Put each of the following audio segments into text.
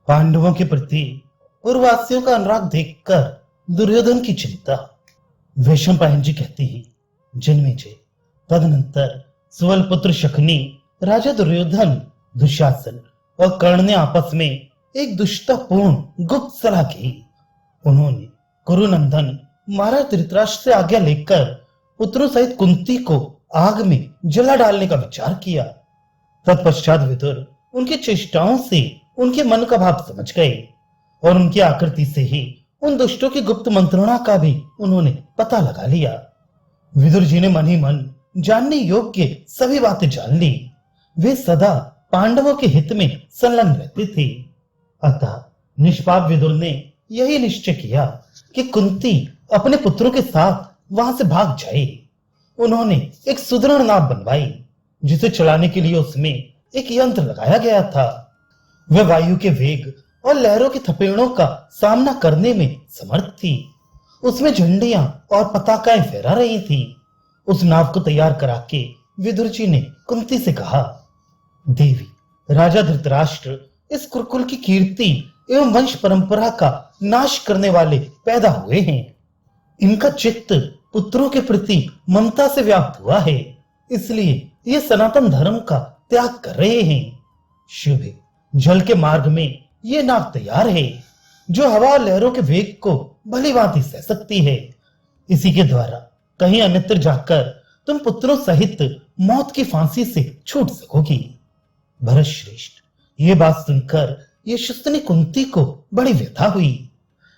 पांडवों के प्रति पूर्ववासियों का अनुराग देखकर दुर्योधन की चिंता। वैशंपायन जी कहते हैं, जन्मेजय तदनंतर सुवल पुत्र शकुनी, राजा दुर्योधन, दुशासन और कर्ण ने आपस में एक दुष्टतापूर्ण गुप्त सलाह की। उन्होंने कुरुनंदन महाराज धृतराष्ट्र से आज्ञा लेकर पुत्रों सहित कुंती को आग में जला डालने का विचार किया। तत्पश्चात विदुर उनकी चेष्टाओं से उनके मन का भाव समझ गए और उनकी आकृति से ही उन दुष्टों की गुप्त मंत्रणा का भी उन्होंने पता लगा लिया। विदुर जी ने मन ही मन जानने योग्य सभी बातें जान ली। वे सदा पांडवों के हित में संलग्न रहते थे। अतः निष्पाप विदुर ने यही निश्चय किया कि कुंती अपने पुत्रों के साथ वहां से भाग जाए। उन्होंने एक सुदृढ़ नाव बनवाई जिसे चलाने के लिए उसमें एक यंत्र लगाया गया था। वह वायु के वेग और लहरों की थपेड़ों का सामना करने में समर्थ थी। उसमें झंडियां और पताकाएं फहरा रही थी। उस नाव को तैयार करा के विदुर जी ने कुंती से कहा, देवी, राजा धृतराष्ट्र इस कुरुकुल की कीर्ति एवं वंश परंपरा का नाश करने वाले पैदा हुए हैं। इनका चित्त पुत्रों के प्रति ममता से व्याप्त हुआ है, इसलिए ये सनातन धर्म का त्याग कर रहे हैं। शुभ है, जल के मार्ग में ये नाव तैयार है जो हवा और लहरों के वेग को भली भांति सह सकती है। इसी के द्वारा कहीं अन्यत्र जाकर तुम पुत्रों सहित मौत की फांसी से छूट सकोगी। भरत श्रेष्ठ, ये बात सुनकर यशस्विनी कुंती को बड़ी व्यथा हुई।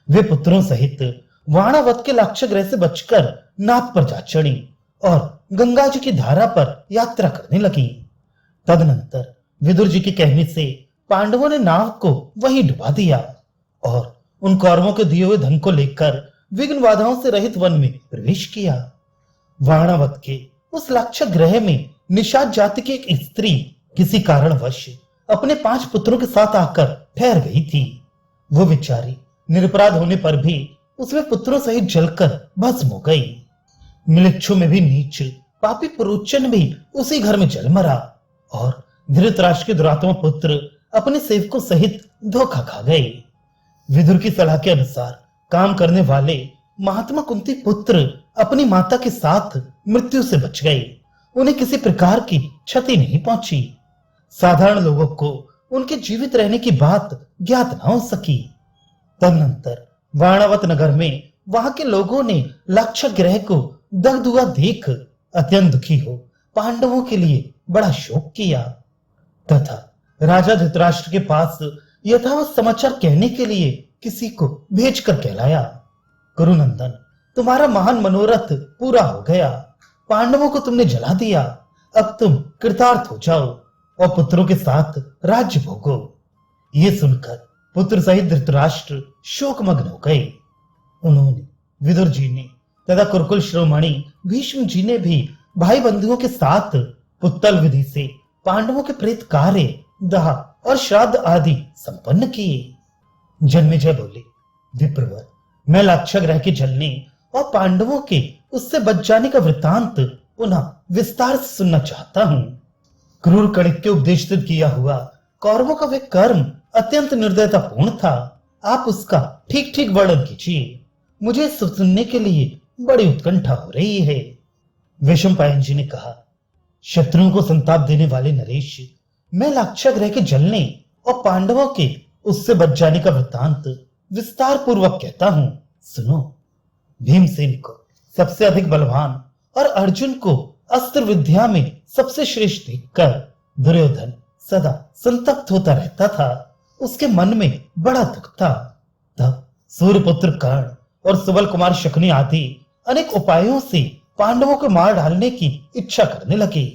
वे पुत्रों सहित वाणावत के लाक्षागृह से बचकर नाव पर जा चढ़ी और गंगा जी की धारा पर यात्रा करने लगी। तदनंतर विदुर जी के कहने से पांडवों ने नाव को वहीं डुबा दिया और उन कौरवों के दिए हुए धन को लेकर विघ्न बाधाओं से रहित वन में प्रवेश किया। वाणावत के उस लाक्षागृह में निषाद जाति की एक स्त्री किसी कारणवश अपने 5 पुत्रों के साथ आकर ठहर गई थी। वो बेचारी निरपराध होने पर भी उसमें पुत्रों सहित जलकर भस्म हो गई। मिलिच्छू में भी नीच पापी पुरोचन भी उसी घर में जल मरा और धृतराष्ट्र के दुरात्मा पुत्र अपने सेवकों सहित धोखा खा गए। विदुर की सलाह के अनुसार काम करने वाले महात्मा कुंती पुत्र अपनी माता के साथ मृत्यु से बच गए। उन्हें किसी प्रकार की क्षति नहीं पहुंची। साधारण लोगों को उनके जीवित रहने की बात ज्ञात न हो सकी। तदनंतर वाणावत नगर में वहां के लोगों ने लाक्षागृह को दग्ध हुआ देख अत्यंत दुखी हो पांडवों के लिए बड़ा शोक किया तथा राजा धृतराष्ट्र के पास यथावत समाचार कहने के लिए किसी को भेजकर कहलाया, कुरुनंदन, तुम्हारा महान मनोरथ पूरा हो गया। पांडवों को तुमने जला दिया। अब तुम कृतार्थ हो जाओ और पुत्रों के साथ राज्य भोगो। ये सुनकर पुत्र सहित धृतराष्ट्र शोकमग्न हो गए। उन्होंने विदुर जी ने तथा कुरुकुल शिरोमणि भीष्म जी ने भी भाई बंधुओं के साथ पुत्तल विधि से पांडवों के प्रेत कार्य, दाह और श्राद्ध आदि संपन्न किए। जन्मेजय बोले, विप्रवर, मैं लाक्षागृह के जलने और पांडवों के उससे बच जाने का वृतांत पुनः विस्तार से सुनना चाहता हूं। क्रूर कणिक के उपदेश से किया हुआ कौरवों का वह कर्म अत्यंत निर्दयतापूर्ण था। आप उसका ठीक ठीक वर्णन कीजिए। मुझे सुनने के लिए बड़ी उत्कंठा हो रही है। वैशंपायन जी ने कहा, शत्रुओं को संताप देने वाले नरेश, मैं लाक्षागृह के जलने और पांडवों के उससे बच जाने का वृत्तांत विस्तार पूर्वक कहता हूं, सुनो। भीमसेन को सबसे अधिक बलवान और अर्जुन को अस्त्र विद्या में सबसे श्रेष्ठ देखकर दुर्योधन सदा संतप्त होता रहता था। उसके मन में बड़ा दुख था। तब सूर्यपुत्र कर्ण और सुबल कुमार शकुनी आदि अनेक उपायों से पांडवों को मार डालने की इच्छा करने लगे।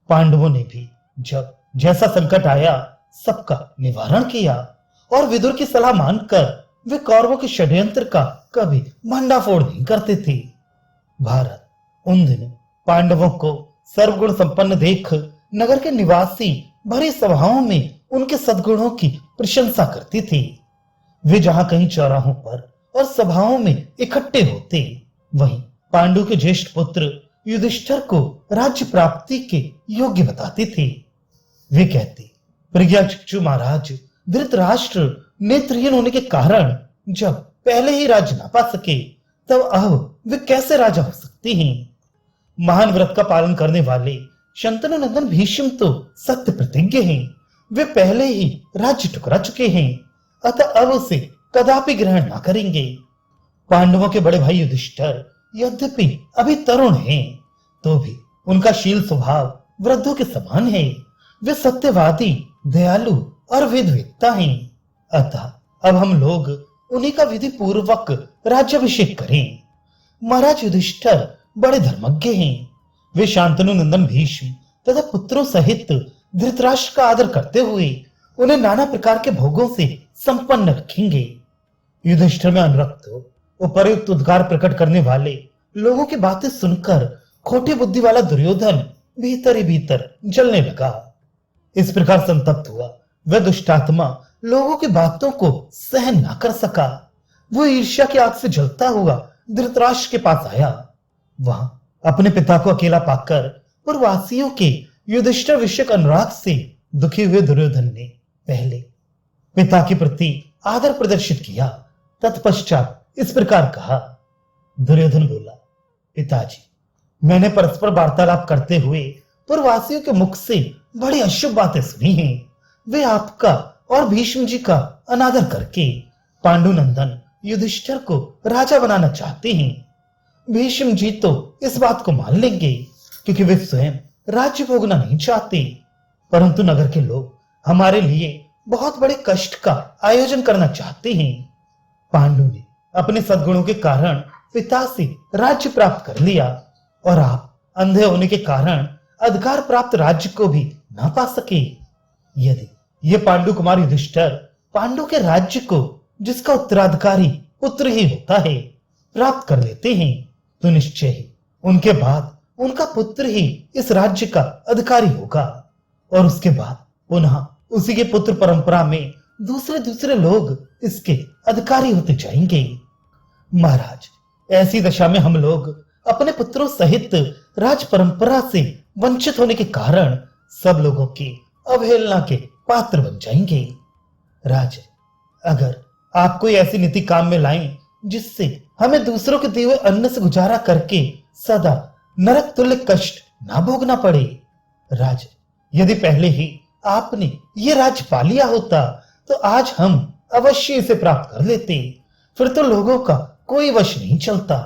पांडवों ने भी जब जैसा संकट आया सबका निवारण किया और विदुर की सलाह मानकर वे कौरवों के षड्यंत्र का कभी भंडाफोड़ नहीं करते थे। भारत उन दिनों पांडवों को सर्वगुण संपन्न देख नगर के निवासी भरी सभाओं में उनके सद्गुणों की प्रशंसा करती थी। वे जहां कहीं चौराहों पर और सभाओं में इकट्ठे होते, वहीं पांडु के ज्येष्ठ पुत्र युधिष्ठिर को राज्य प्राप्ति के योग्य बताते थे। वे कहते, प्रज्ञाचक्षु महाराज, धृतराष्ट्र नेत्रहीन होने के कारण जब पहले ही राज्य ना पा सके, तब अब वे कैसे राजा हो सकते हैं? महान व्रत का पालन करने वाले शंतनु नंदन भीष्म तो सत्य प्रतिज्ञ हैं। वे पहले ही राज्य ठुकरा चुके हैं, अतः अब उसे कदापि ग्रहण ना करेंगे। पांडवों के बड़े भाई युधिष्ठिर यद्यपि अभी तरुण हैं, तो भी उनका शील स्वभाव वृद्धों के समान है। वे सत्यवादी, दयालु और वेदवेत्ता हैं। अतः अब हम लोग उन्हीं का विधि पूर्वक राज्याभिषेक करें। महाराज युधिष्ठिर बड़े धर्मज्ञ हैं। वे शांतनु नंदन भीष्म तथा पुत्रों सहित धृतराष्ट्र का आदर करते हुए उन्हें नाना प्रकार के भोगों से संपन्न रखेंगे। युधिष्ठिर में अनुरक्त उपर्युक्त उद्गार प्रकट करने वाले लोगों की बातें सुनकर खोटी बुद्धि वाला दुर्योधन भीतर ही भीतर जलने लगा। इस प्रकार संतप्त हुआ वह दुष्टात्मा लोगों की बातों को सहन ना कर सका। वो ईर्ष्या की आग से जलता हुआ धृतराष्ट्र के पास आया। वहां अपने पिता को अकेला पाकर पुरवासियों के युधिष्ठिर विषयक अनुराग से दुखी हुए दुर्योधन ने पहले पिता के प्रति आदर प्रदर्शित किया। तत्पश्चात इस प्रकार कहा। दुर्योधन बोला, पिताजी, मैंने परस्पर वार्तालाप करते हुए पुरवासियों के मुख से बड़ी अशुभ बातें सुनी हैं। वे आपका और भीष्म जी का अनादर करके पांडुनंदन युधिष्ठिर को राजा बनाना चाहते हैं। भीष्म जी तो इस बात को मान लेंगे, क्योंकि वे स्वयं राज्य भोगना नहीं चाहते, परंतु नगर के लोग हमारे लिए बहुत बड़े कष्ट का आयोजन करना चाहते हैं। पांडु ने अपने सद्गुणों के कारण पिता से राज्य प्राप्त कर लिया, और आप अंधे होने के कारण अधिकार प्राप्त राज्य को भी ना पा सके। यदि ये पांडु कुमार युधिष्ठिर पांडु के राज्य को, जिसका उत्तराधिकारी पुत्र ही होता है, प्राप्त कर लेते हैं, तो निश्चय ही उनके बाद उनका पुत्र ही इस राज्य का अधिकारी होगा, और उसके बाद पुनः उसी के पुत्र परंपरा में दूसरे दूसरे लोग इसके अधिकारी होते जाएंगे। महाराज, ऐसी दशा में हम लोग अपने पुत्रों सहित राज परंपरा से वंचित होने के कारण सब लोगों की अवहेलना के पात्र बन जाएंगे। राज, अगर आप कोई ऐसी नीति काम में लाएं जिससे हमें दूसरों के दिए हुए अन्न से गुजारा करके सदा नरक तुल्य कष्ट ना भोगना पड़े। राज, यदि पहले ही आपने ये राज्य पा लिया होता तो आज हम अवश्य इसे प्राप्त कर लेते, फिर तो लोगों का कोई वश नहीं चलता।